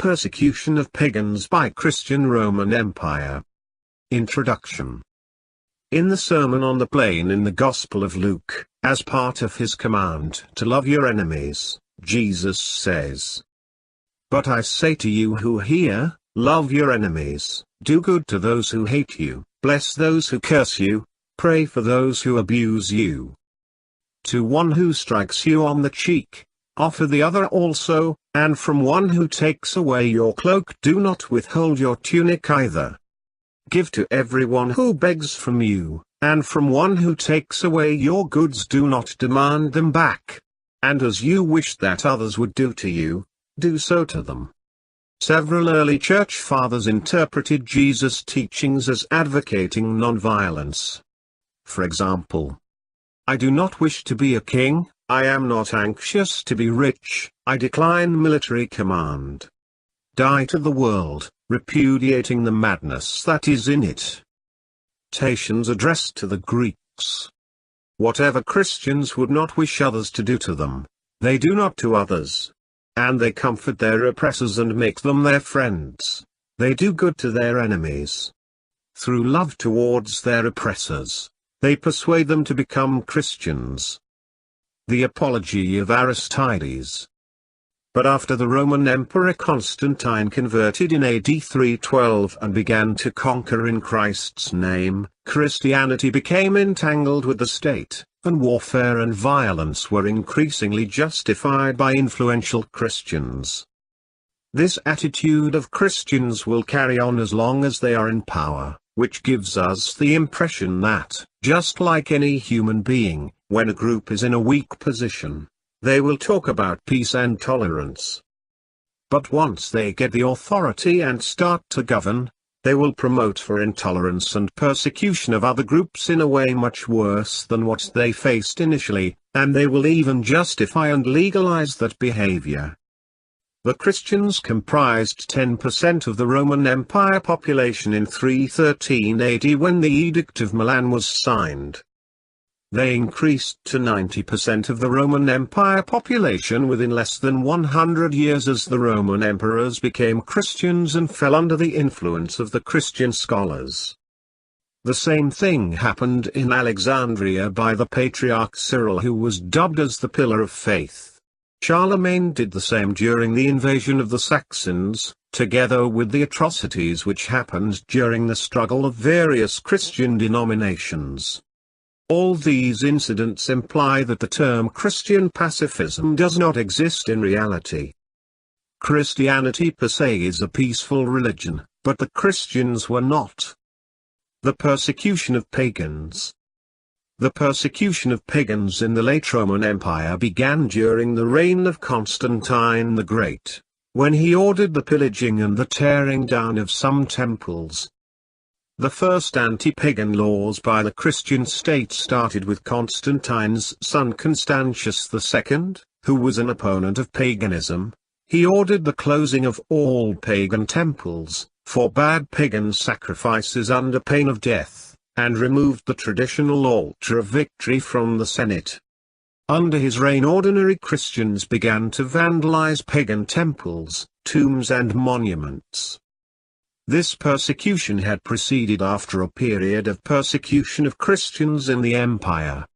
persecution of pagans by Christian Roman Empire. Introduction. In the Sermon on the Plain in the Gospel of Luke, as part of his command to love your enemies, Jesus says, "But I say to you who hear, love your enemies, do good to those who hate you, bless those who curse you, pray for those who abuse you. To one who strikes you on the cheek, offer the other also, and from one who takes away your cloak do not withhold your tunic either. Give to everyone who begs from you, and from one who takes away your goods do not demand them back. And as you wish that others would do to you, do so to them." Several early church fathers interpreted Jesus' teachings as advocating nonviolence. For example, "I do not wish to be a king, I am not anxious to be rich, I decline military command. Die to the world, repudiating the madness that is in it." Tations addressed to the Greeks. Whatever Christians would not wish others to do to them, they do not to others. And they comfort their oppressors and make them their friends. They do good to their enemies. Through love towards their oppressors, they persuade them to become Christians. The Apology of Aristides. But after the Roman Emperor Constantine converted in AD 312 and began to conquer in Christ's name, Christianity became entangled with the state, and warfare and violence were increasingly justified by influential Christians. This attitude of Christians will carry on as long as they are in power, which gives us the impression that, just like any human being, when a group is in a weak position, they will talk about peace and tolerance. But once they get the authority and start to govern, they will promote for intolerance and persecution of other groups in a way much worse than what they faced initially, and they will even justify and legalize that behavior. The Christians comprised 10% of the Roman Empire population in 313 AD when the Edict of Milan was signed. They increased to 90% of the Roman Empire population within less than 100 years as the Roman emperors became Christians and fell under the influence of the Christian scholars. The same thing happened in Alexandria by the Patriarch Cyril, who was dubbed as the Pillar of Faith. Charlemagne did the same during the invasion of the Saxons, together with the atrocities which happened during the struggle of various Christian denominations. All these incidents imply that the term Christian pacifism does not exist in reality. Christianity per se is a peaceful religion, but the Christians were not. The persecution of pagans. The persecution of pagans in the late Roman Empire began during the reign of Constantine the Great, when he ordered the pillaging and the tearing down of some temples. The first anti-pagan laws by the Christian state started with Constantine's son Constantius II, who was an opponent of paganism. He ordered the closing of all pagan temples, forbade pagan sacrifices under pain of death, and removed the traditional altar of victory from the Senate. Under his reign, ordinary Christians began to vandalize pagan temples, tombs and monuments. This persecution had proceeded after a period of persecution of Christians in the empire.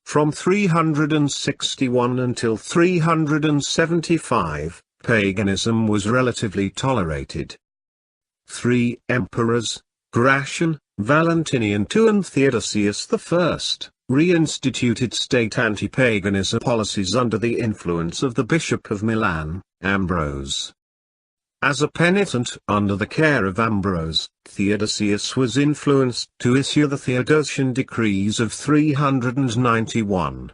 From 361 until 375, paganism was relatively tolerated. 3 emperors, Gratian, Valentinian II and Theodosius I, reinstituted state anti-paganism policies under the influence of the Bishop of Milan, Ambrose. As a penitent under the care of Ambrose, Theodosius was influenced to issue the Theodosian decrees of 391.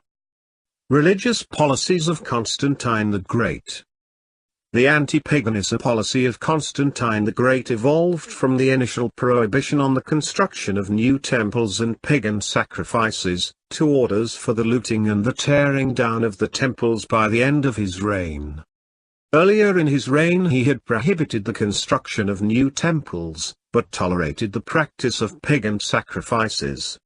Religious policies of Constantine the Great. The anti-paganism policy of Constantine the Great evolved from the initial prohibition on the construction of new temples and pagan sacrifices, to orders for the looting and the tearing down of the temples by the end of his reign. Earlier in his reign he had prohibited the construction of new temples, but tolerated the practice of pagan sacrifices.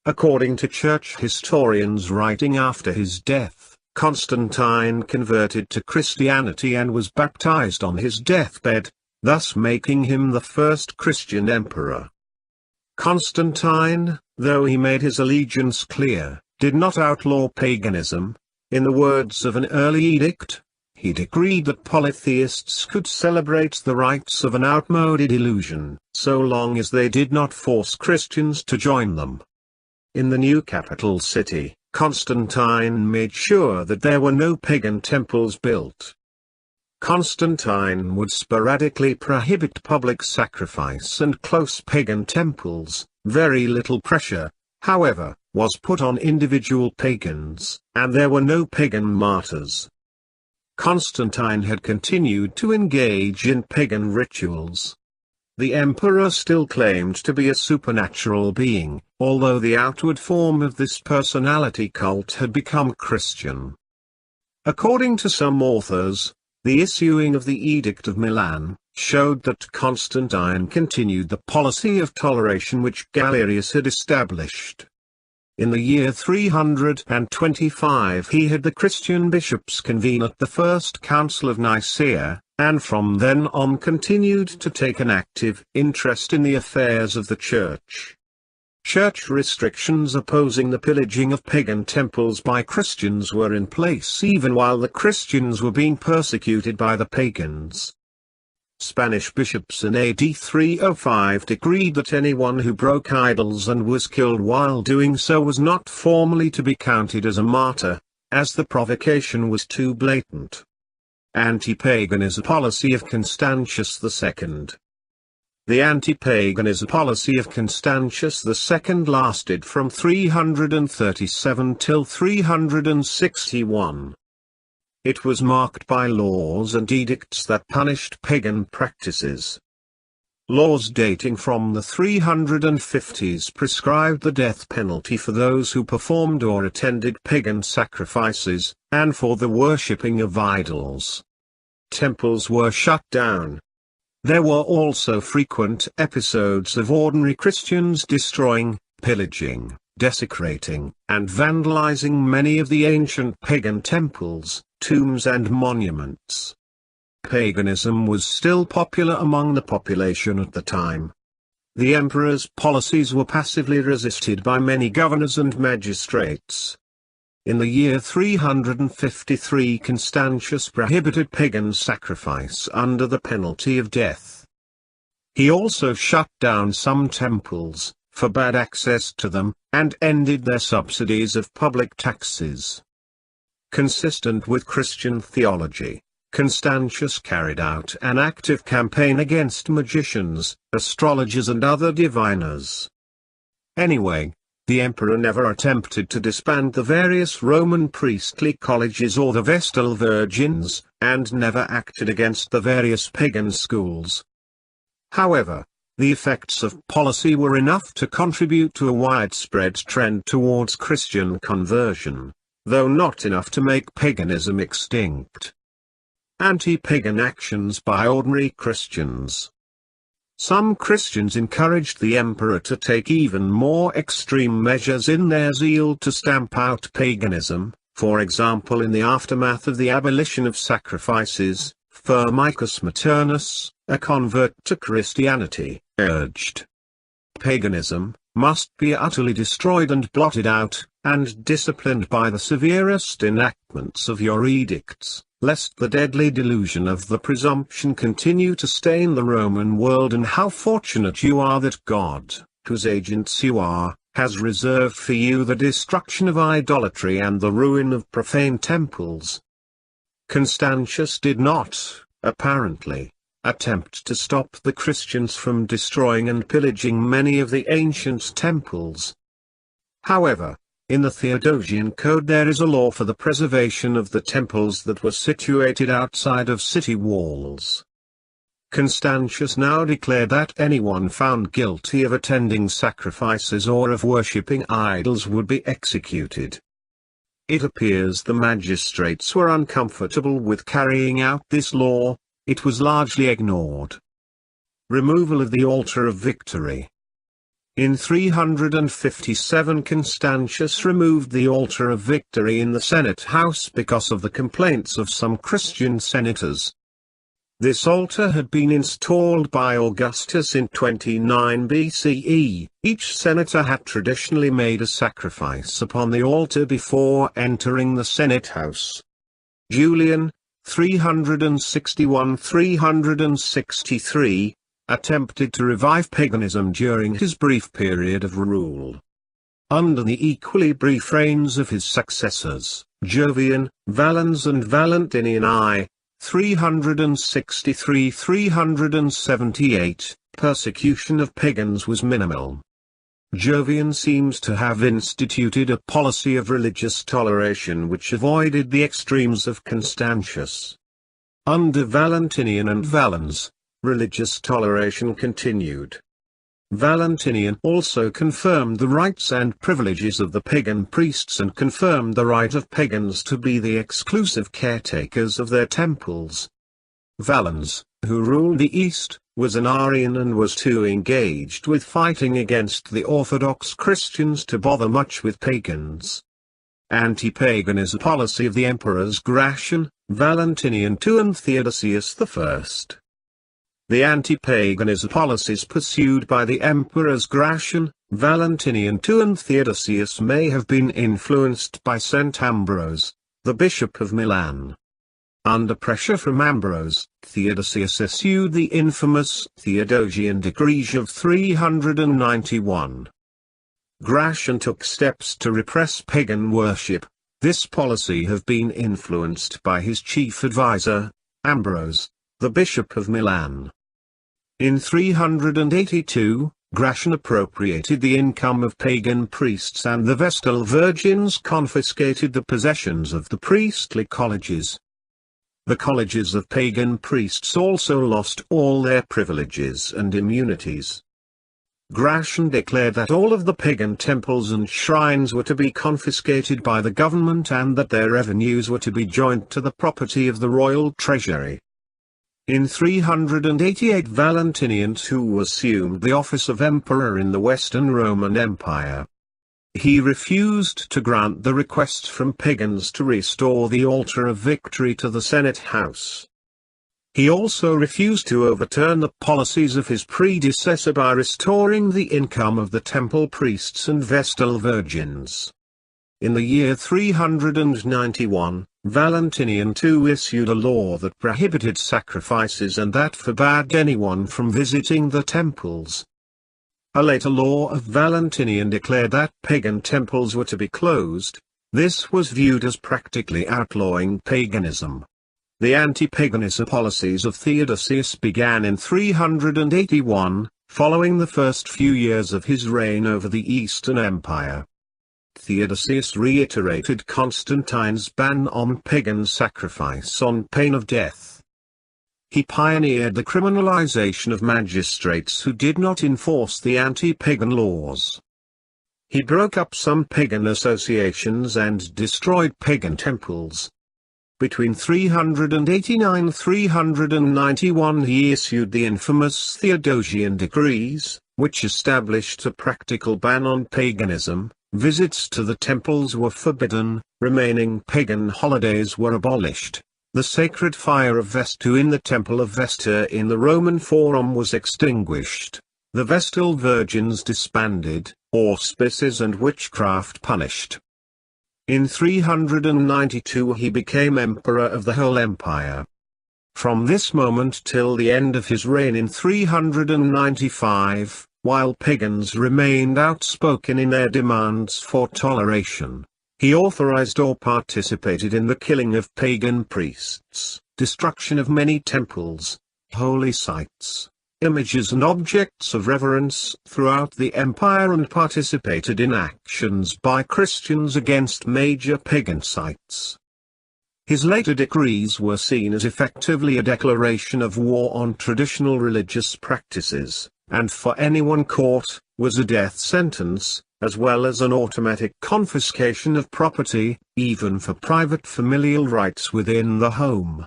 According to church historians writing after his death, Constantine converted to Christianity and was baptized on his deathbed, thus making him the first Christian emperor. Constantine, though he made his allegiance clear, did not outlaw paganism. In the words of an early edict, he decreed that polytheists could celebrate the rites of an outmoded illusion, so long as they did not force Christians to join them. In the new capital city, Constantine made sure that there were no pagan temples built. Constantine would sporadically prohibit public sacrifice and close pagan temples. Very little pressure, however, was put on individual pagans, and there were no pagan martyrs. Constantine had continued to engage in pagan rituals. The emperor still claimed to be a supernatural being, although the outward form of this personality cult had become Christian. According to some authors, the issuing of the Edict of Milan showed that Constantine continued the policy of toleration which Galerius had established. In the year 325 he had the Christian bishops convene at the First Council of Nicaea, and from then on continued to take an active interest in the affairs of the Church. Church restrictions opposing the pillaging of pagan temples by Christians were in place even while the Christians were being persecuted by the pagans. Spanish bishops in AD 305 decreed that anyone who broke idols and was killed while doing so was not formally to be counted as a martyr, as the provocation was too blatant. Anti-paganism policy of Constantius II. The anti-paganism policy of Constantius II lasted from 337 till 361. It was marked by laws and edicts that punished pagan practices. Laws dating from the 350s prescribed the death penalty for those who performed or attended pagan sacrifices, and for the worshipping of idols. Temples were shut down. There were also frequent episodes of ordinary Christians destroying, pillaging, desecrating, and vandalizing many of the ancient pagan temples, tombs and monuments. Paganism was still popular among the population at the time. The emperor's policies were passively resisted by many governors and magistrates. In the year 353 Constantius prohibited pagan sacrifice under the penalty of death. He also shut down some temples, forbade access to them, and ended their subsidies of public taxes. Consistent with Christian theology, Constantius carried out an active campaign against magicians, astrologers and other diviners. Anyway, the emperor never attempted to disband the various Roman priestly colleges or the Vestal Virgins, and never acted against the various pagan schools. However, the effects of policy were enough to contribute to a widespread trend towards Christian conversion, though not enough to make paganism extinct. Anti-pagan actions by ordinary Christians. Some Christians encouraged the emperor to take even more extreme measures in their zeal to stamp out paganism. For example, in the aftermath of the abolition of sacrifices, Firmicus Maternus, a convert to Christianity, urged, "Paganism must be utterly destroyed and blotted out, and disciplined by the severest enactments of your edicts, lest the deadly delusion of the presumption continue to stain the Roman world. And how fortunate you are that God, whose agents you are, has reserved for you the destruction of idolatry and the ruin of profane temples." Constantius did not, apparently, attempt to stop the Christians from destroying and pillaging many of the ancient temples. However, in the Theodosian Code there is a law for the preservation of the temples that were situated outside of city walls. Constantius now declared that anyone found guilty of attending sacrifices or of worshipping idols would be executed. It appears the magistrates were uncomfortable with carrying out this law. It was largely ignored. Removal of the altar of victory. In 357 Constantius removed the altar of victory in the Senate house because of the complaints of some Christian senators. This altar had been installed by Augustus in 29 BCE. Each senator had traditionally made a sacrifice upon the altar before entering the Senate house. Julian, 361–363, attempted to revive paganism during his brief period of rule. Under the equally brief reigns of his successors, Jovian, Valens and Valentinian I, 363–378, persecution of pagans was minimal. Jovian seems to have instituted a policy of religious toleration which avoided the extremes of Constantius. Under Valentinian and Valens, religious toleration continued. Valentinian also confirmed the rights and privileges of the pagan priests and confirmed the right of pagans to be the exclusive caretakers of their temples. Valens, who ruled the East, was an Arian and was too engaged with fighting against the Orthodox Christians to bother much with pagans. Anti-pagan is a policy of the emperors Gratian, Valentinian II and Theodosius I. The anti-paganism policies pursued by the emperors Gratian, Valentinian II and Theodosius may have been influenced by St. Ambrose, the Bishop of Milan. Under pressure from Ambrose, Theodosius issued the infamous Theodosian Decree of 391. Gratian took steps to repress pagan worship. This policy have been influenced by his chief advisor, Ambrose, the Bishop of Milan. In 382, Gratian appropriated the income of pagan priests and the Vestal virgins confiscated the possessions of the priestly colleges. The colleges of pagan priests also lost all their privileges and immunities. Gratian declared that all of the pagan temples and shrines were to be confiscated by the government and that their revenues were to be joined to the property of the royal treasury. In 388 Valentinian II assumed the office of emperor in the Western Roman Empire. He refused to grant the request from pagans to restore the altar of victory to the Senate house. He also refused to overturn the policies of his predecessor by restoring the income of the temple priests and Vestal virgins. In the year 391, Valentinian II issued a law that prohibited sacrifices and that forbade anyone from visiting the temples. A later law of Valentinian declared that pagan temples were to be closed. This was viewed as practically outlawing paganism. The anti-paganism policies of Theodosius began in 381, following the first few years of his reign over the Eastern Empire. Theodosius reiterated Constantine's ban on pagan sacrifice on pain of death. He pioneered the criminalization of magistrates who did not enforce the anti-pagan laws. He broke up some pagan associations and destroyed pagan temples. Between 389–391 he issued the infamous Theodosian Decrees, which established a practical ban on paganism. Visits to the temples were forbidden, remaining pagan holidays were abolished. The sacred fire of Vesta in the Temple of Vesta in the Roman Forum was extinguished. The Vestal virgins disbanded, auspices and witchcraft punished. In 392 he became emperor of the whole empire. From this moment till the end of his reign in 395, while pagans remained outspoken in their demands for toleration, he authorized or participated in the killing of pagan priests, destruction of many temples, holy sites, images and objects of reverence throughout the empire and participated in actions by Christians against major pagan sites. His later decrees were seen as effectively a declaration of war on traditional religious practices, and for anyone caught, was a death sentence, as well as an automatic confiscation of property, even for private familial rights within the home.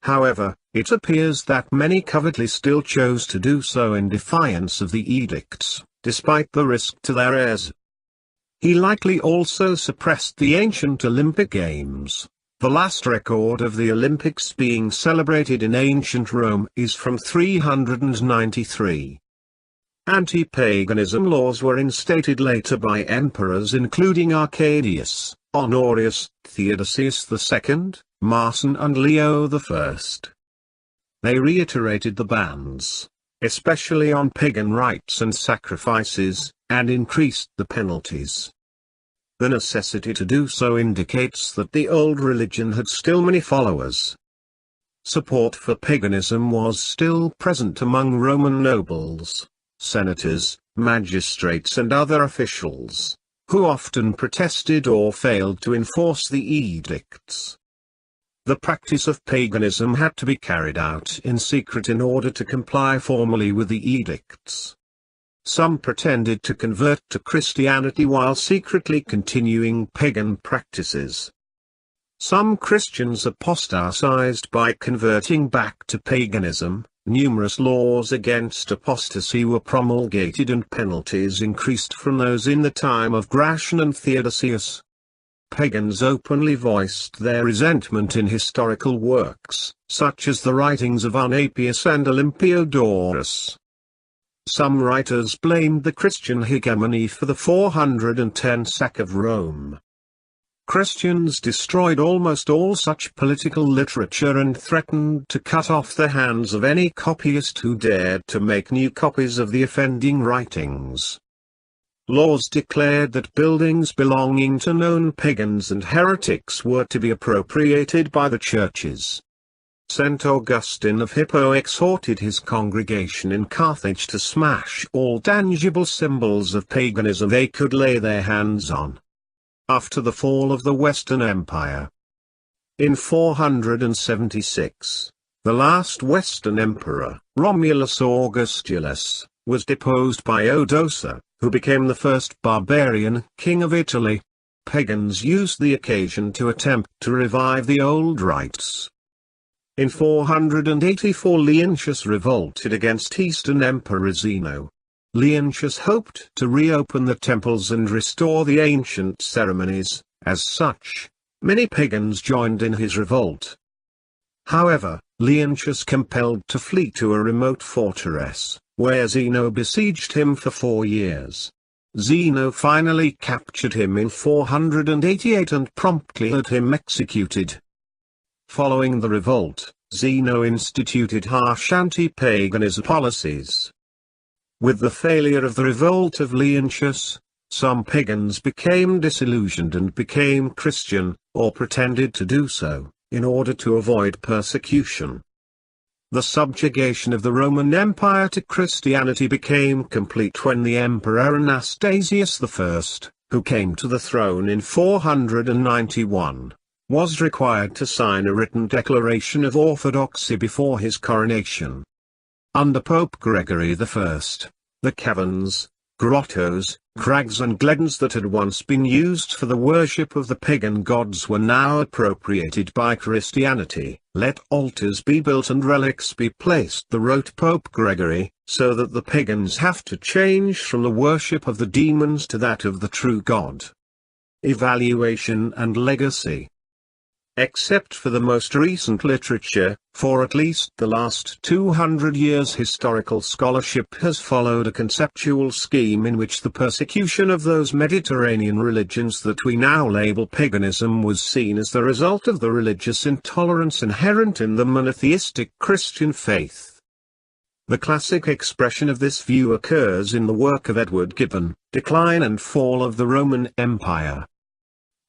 However, it appears that many covertly still chose to do so in defiance of the edicts, despite the risk to their heirs. He likely also suppressed the ancient Olympic Games. The last record of the Olympics being celebrated in ancient Rome is from 393. Anti-paganism laws were instated later by emperors including Arcadius, Honorius, Theodosius II, Marcion and Leo I. They reiterated the bans, especially on pagan rites and sacrifices, and increased the penalties. The necessity to do so indicates that the old religion had still many followers. Support for paganism was still present among Roman nobles, senators, magistrates and other officials, who often protested or failed to enforce the edicts. The practice of paganism had to be carried out in secret in order to comply formally with the edicts. Some pretended to convert to Christianity while secretly continuing pagan practices. Some Christians apostatized by converting back to paganism. Numerous laws against apostasy were promulgated and penalties increased from those in the time of Gratian and Theodosius. Pagans openly voiced their resentment in historical works, such as the writings of Apius and Olympiodorus. Some writers blamed the Christian hegemony for the 410 sack of Rome. Christians destroyed almost all such political literature and threatened to cut off the hands of any copyist who dared to make new copies of the offending writings. Laws declared that buildings belonging to known pagans and heretics were to be appropriated by the churches. St. Augustine of Hippo exhorted his congregation in Carthage to smash all tangible symbols of paganism they could lay their hands on. After the fall of the Western Empire, in 476, the last Western emperor, Romulus Augustulus, was deposed by Odoacer, who became the first barbarian king of Italy. Pagans used the occasion to attempt to revive the old rites. In 484 Leontius revolted against Eastern Emperor Zeno. Leontius hoped to reopen the temples and restore the ancient ceremonies. As such, many pagans joined in his revolt. However, Leontius compelled to flee to a remote fortress, where Zeno besieged him for 4 years. Zeno finally captured him in 488 and promptly had him executed. Following the revolt, Zeno instituted harsh anti-paganism policies. With the failure of the revolt of Leontius, some pagans became disillusioned and became Christian, or pretended to do so, in order to avoid persecution. The subjugation of the Roman Empire to Christianity became complete when the Emperor Anastasius I, who came to the throne in 491, was required to sign a written declaration of orthodoxy before his coronation. Under Pope Gregory I, the caverns, grottos, crags and glens that had once been used for the worship of the pagan gods were now appropriated by Christianity. Let altars be built and relics be placed, wrote Pope Gregory, so that the pagans have to change from the worship of the demons to that of the true God. Evaluation and legacy. Except for the most recent literature, for at least the last 200 years historical scholarship has followed a conceptual scheme in which the persecution of those Mediterranean religions that we now label paganism was seen as the result of the religious intolerance inherent in the monotheistic Christian faith. The classic expression of this view occurs in the work of Edward Gibbon, Decline and Fall of the Roman Empire.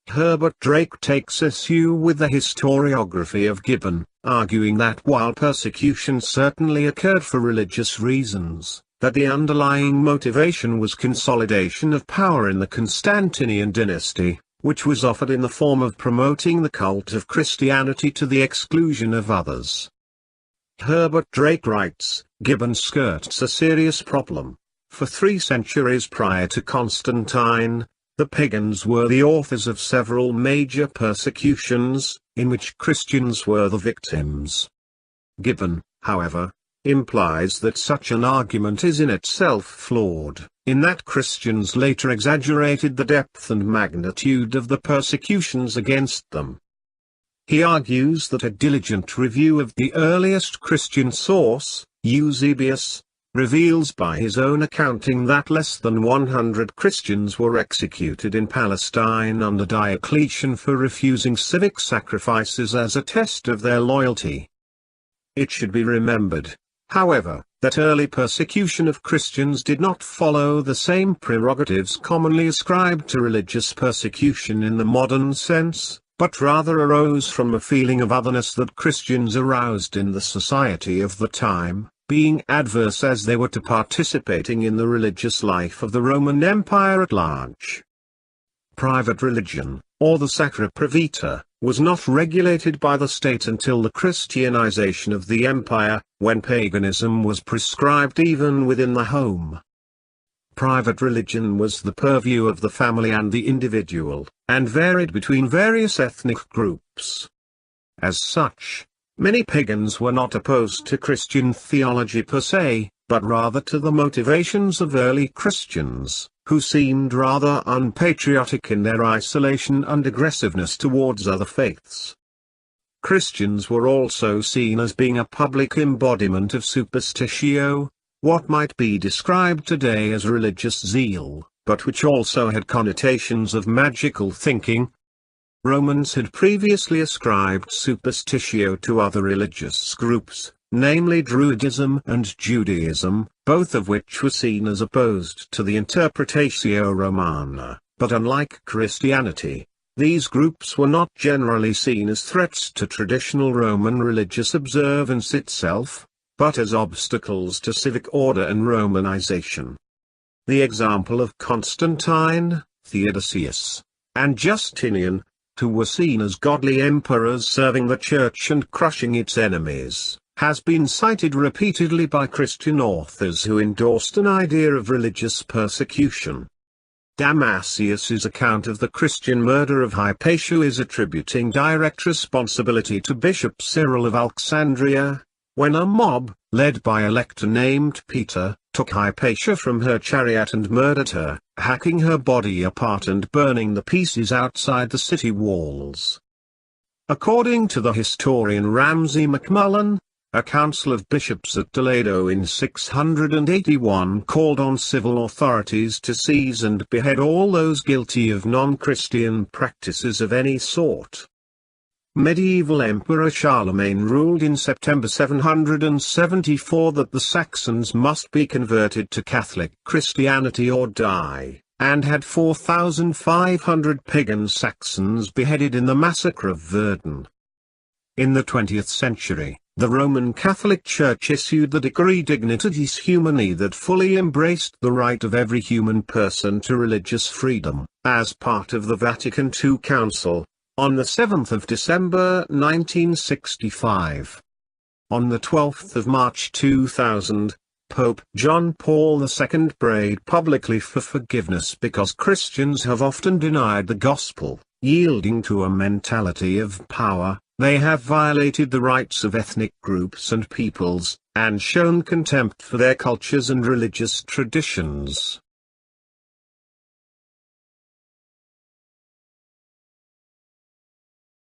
Herbert Drake takes issue with the historiography of Gibbon, arguing that while persecution certainly occurred for religious reasons, that the underlying motivation was consolidation of power in the Constantinian dynasty, which was offered in the form of promoting the cult of Christianity to the exclusion of others. Herbert Drake writes, Gibbon skirts a serious problem. For 3 centuries prior to Constantine, the pagans were the authors of several major persecutions, in which Christians were the victims. Gibbon, however, implies that such an argument is in itself flawed, in that Christians later exaggerated the depth and magnitude of the persecutions against them. He argues that a diligent review of the earliest Christian source, Eusebius, reveals by his own accounting that less than 100 Christians were executed in Palestine under Diocletian for refusing civic sacrifices as a test of their loyalty. It should be remembered, however, that early persecution of Christians did not follow the same prerogatives commonly ascribed to religious persecution in the modern sense, but rather arose from a feeling of otherness that Christians aroused in the society of the time, being adverse as they were to participating in the religious life of the Roman Empire at large. Private religion, or the sacra pravita, was not regulated by the state until the Christianization of the empire, when paganism was prescribed even within the home. Private religion was the purview of the family and the individual, and varied between various ethnic groups. As such, many pagans were not opposed to Christian theology per se, but rather to the motivations of early Christians, who seemed rather unpatriotic in their isolation and aggressiveness towards other faiths. Christians were also seen as being a public embodiment of superstitio, what might be described today as religious zeal, but which also had connotations of magical thinking. Romans had previously ascribed superstitio to other religious groups, namely Druidism and Judaism, both of which were seen as opposed to the Interpretatio Romana, but unlike Christianity, these groups were not generally seen as threats to traditional Roman religious observance itself, but as obstacles to civic order and Romanization. The example of Constantine, Theodosius, and Justinian, who were seen as godly emperors serving the church and crushing its enemies, has been cited repeatedly by Christian authors who endorsed an idea of religious persecution. Damasius's account of the Christian murder of Hypatia is attributing direct responsibility to Bishop Cyril of Alexandria, when a mob, led by a lector named Peter, took Hypatia from her chariot and murdered her, hacking her body apart and burning the pieces outside the city walls. According to the historian Ramsay MacMullen, a council of bishops at Toledo in 681 called on civil authorities to seize and behead all those guilty of non-Christian practices of any sort. Medieval Emperor Charlemagne ruled in September 774 that the Saxons must be converted to Catholic Christianity or die, and had 4,500 pagan Saxons beheaded in the massacre of Verdun. In the 20th century, the Roman Catholic Church issued the decree Dignitatis Humanae that fully embraced the right of every human person to religious freedom, as part of the Vatican II Council, on the 7th of December 1965. On the 12th of March 2000, Pope John Paul II prayed publicly for forgiveness because Christians have often denied the gospel, yielding to a mentality of power. They have violated the rights of ethnic groups and peoples, and shown contempt for their cultures and religious traditions.